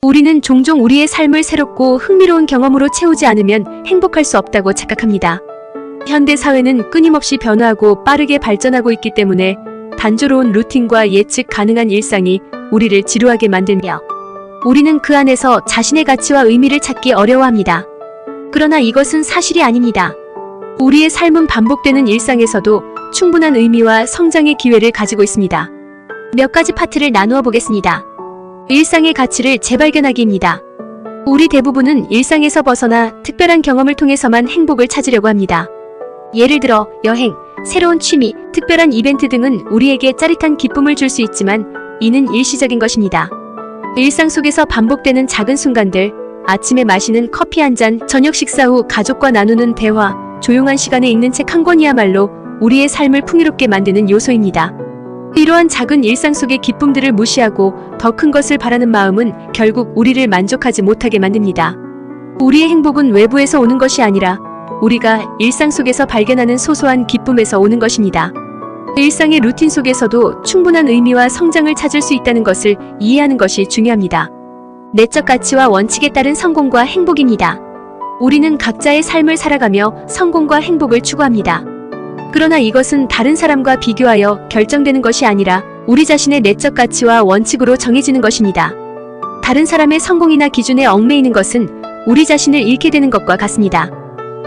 우리는 종종 우리의 삶을 새롭고 흥미로운 경험으로 채우지 않으면 행복할 수 없다고 착각합니다. 현대 사회는 끊임없이 변화하고 빠르게 발전하고 있기 때문에 단조로운 루틴과 예측 가능한 일상이 우리를 지루하게 만들며 우리는 그 안에서 자신의 가치와 의미를 찾기 어려워합니다. 그러나 이것은 사실이 아닙니다. 우리의 삶은 반복되는 일상에서도 충분한 의미와 성장의 기회를 가지고 있습니다. 몇 가지 파트를 나누어 보겠습니다. 일상의 가치를 재발견하기입니다. 우리 대부분은 일상에서 벗어나 특별한 경험을 통해서만 행복을 찾으려고 합니다. 예를 들어 여행, 새로운 취미, 특별한 이벤트 등은 우리에게 짜릿한 기쁨을 줄 수 있지만 이는 일시적인 것입니다. 일상 속에서 반복되는 작은 순간들, 아침에 마시는 커피 한 잔, 저녁 식사 후 가족과 나누는 대화, 조용한 시간에 읽는 책 한 권이야말로 우리의 삶을 풍요롭게 만드는 요소입니다. 이러한 작은 일상 속의 기쁨들을 무시하고 더 큰 것을 바라는 마음은 결국 우리를 만족하지 못하게 만듭니다. 우리의 행복은 외부에서 오는 것이 아니라 우리가 일상 속에서 발견하는 소소한 기쁨에서 오는 것입니다. 일상의 루틴 속에서도 충분한 의미와 성장을 찾을 수 있다는 것을 이해하는 것이 중요합니다. 내적 가치와 원칙에 따른 성공과 행복입니다. 우리는 각자의 삶을 살아가며 성공과 행복을 추구합니다. 그러나 이것은 다른 사람과 비교하여 결정되는 것이 아니라 우리 자신의 내적 가치와 원칙으로 정해지는 것입니다. 다른 사람의 성공이나 기준에 얽매이는 것은 우리 자신을 잃게 되는 것과 같습니다.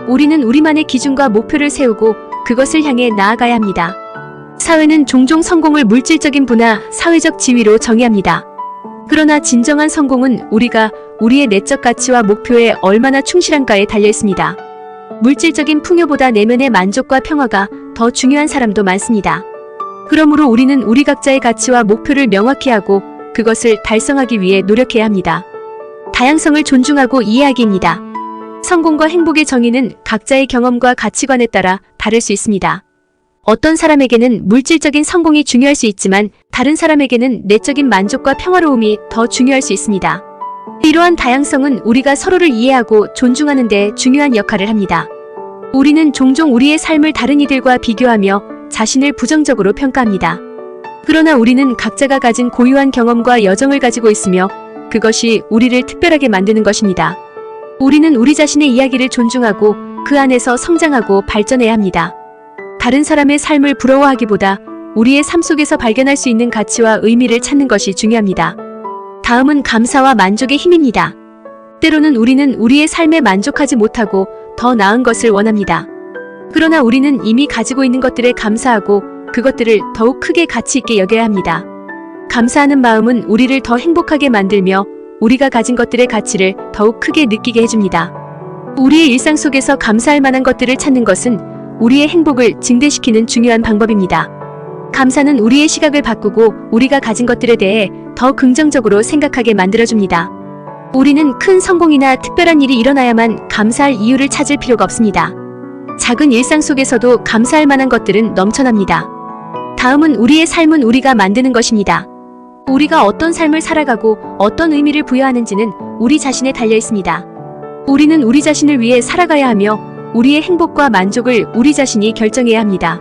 우리는 우리만의 기준과 목표를 세우고 그것을 향해 나아가야 합니다. 사회는 종종 성공을 물질적인 부나 사회적 지위로 정의합니다. 그러나 진정한 성공은 우리가 우리의 내적 가치와 목표에 얼마나 충실한가에 달려 있습니다. 물질적인 풍요보다 내면의 만족과 평화가 더 중요한 사람도 많습니다. 그러므로 우리는 우리 각자의 가치와 목표를 명확히 하고 그것을 달성하기 위해 노력해야 합니다. 다양성을 존중하고 이해하기입니다. 성공과 행복의 정의는 각자의 경험과 가치관에 따라 다를 수 있습니다. 어떤 사람에게는 물질적인 성공이 중요할 수 있지만 다른 사람에게는 내적인 만족과 평화로움이 더 중요할 수 있습니다. 이러한 다양성은 우리가 서로를 이해하고 존중하는 데 중요한 역할을 합니다. 우리는 종종 우리의 삶을 다른 이들과 비교하며 자신을 부정적으로 평가합니다. 그러나 우리는 각자가 가진 고유한 경험과 여정을 가지고 있으며 그것이 우리를 특별하게 만드는 것입니다. 우리는 우리 자신의 이야기를 존중하고 그 안에서 성장하고 발전해야 합니다. 다른 사람의 삶을 부러워하기보다 우리의 삶 속에서 발견할 수 있는 가치와 의미를 찾는 것이 중요합니다. 다음은 감사와 만족의 힘입니다. 때로는 우리는 우리의 삶에 만족하지 못하고 더 나은 것을 원합니다. 그러나 우리는 이미 가지고 있는 것들에 감사하고 그것들을 더욱 크게 가치 있게 여겨야 합니다. 감사하는 마음은 우리를 더 행복하게 만들며 우리가 가진 것들의 가치를 더욱 크게 느끼게 해줍니다. 우리의 일상 속에서 감사할 만한 것들을 찾는 것은 우리의 행복을 증대시키는 중요한 방법입니다. 감사는 우리의 시각을 바꾸고 우리가 가진 것들에 대해 더 긍정적으로 생각하게 만들어줍니다. 우리는 큰 성공이나 특별한 일이 일어나야만 감사할 이유를 찾을 필요가 없습니다. 작은 일상 속에서도 감사할 만한 것들은 넘쳐납니다. 다음은 우리의 삶은 우리가 만드는 것입니다. 우리가 어떤 삶을 살아가고 어떤 의미를 부여하는지는 우리 자신에 달려 있습니다. 우리는 우리 자신을 위해 살아가야 하며 우리의 행복과 만족을 우리 자신이 결정해야 합니다.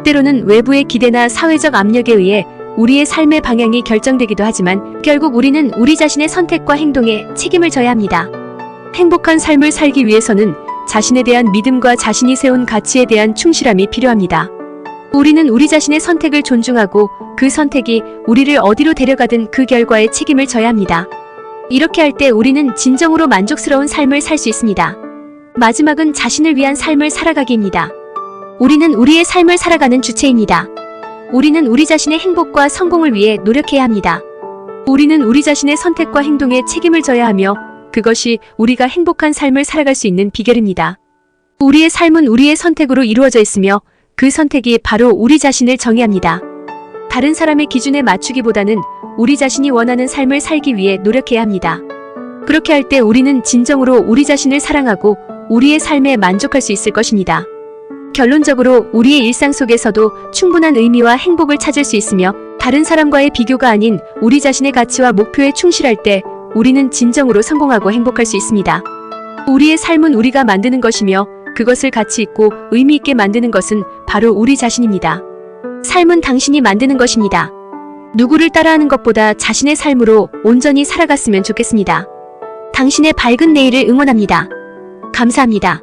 때로는 외부의 기대나 사회적 압력에 의해 우리의 삶의 방향이 결정되기도 하지만 결국 우리는 우리 자신의 선택과 행동에 책임을 져야 합니다. 행복한 삶을 살기 위해서는 자신에 대한 믿음과 자신이 세운 가치에 대한 충실함이 필요합니다. 우리는 우리 자신의 선택을 존중하고 그 선택이 우리를 어디로 데려가든 그 결과에 책임을 져야 합니다. 이렇게 할 때 우리는 진정으로 만족스러운 삶을 살 수 있습니다. 마지막은 자신을 위한 삶을 살아가기입니다. 우리는 우리의 삶을 살아가는 주체입니다. 우리는 우리 자신의 행복과 성공을 위해 노력해야 합니다. 우리는 우리 자신의 선택과 행동에 책임을 져야 하며 그것이 우리가 행복한 삶을 살아갈 수 있는 비결입니다. 우리의 삶은 우리의 선택으로 이루어져 있으며 그 선택이 바로 우리 자신을 정의합니다. 다른 사람의 기준에 맞추기보다는 우리 자신이 원하는 삶을 살기 위해 노력해야 합니다. 그렇게 할 때 우리는 진정으로 우리 자신을 사랑하고 우리의 삶에 만족할 수 있을 것입니다. 결론적으로 우리의 일상 속에서도 충분한 의미와 행복을 찾을 수 있으며 다른 사람과의 비교가 아닌 우리 자신의 가치와 목표에 충실할 때 우리는 진정으로 성공하고 행복할 수 있습니다. 우리의 삶은 우리가 만드는 것이며 그것을 가치 있고 의미 있게 만드는 것은 바로 우리 자신입니다. 삶은 당신이 만드는 것입니다. 누구를 따라하는 것보다 자신의 삶으로 온전히 살아갔으면 좋겠습니다. 당신의 밝은 내일을 응원합니다. 감사합니다.